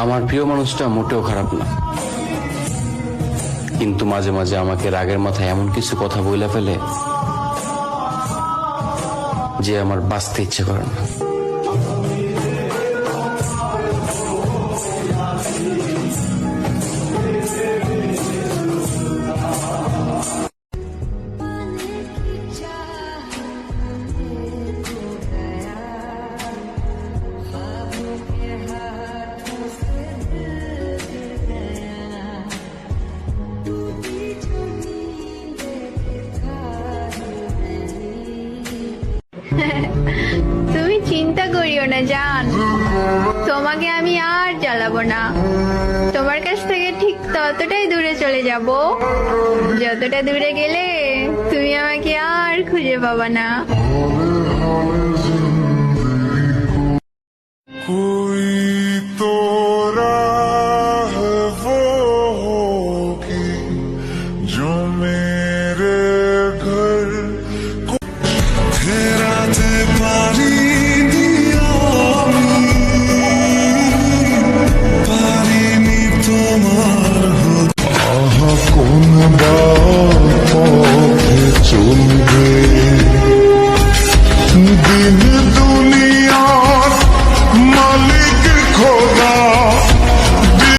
আমার প্রিয় মানুষটা মোটেও খারাপ না, কিন্তু মাঝে মাঝে আমাকে রাগের মাথায় এমন কিছু কথা বইলা ফেলে যে আমার বাঁচতে ইচ্ছে করে না। তুমি চিন্তা করিও না জান, তোমাকে আমি আর জ্বালাবো না। তোমার কাছ থেকে ঠিক ততটাই দূরে চলে যাব যতটা দূরে গেলে তুমি আমাকে আর খুঁজে পাবা না। कोई तो राह वो होगी जो मेरे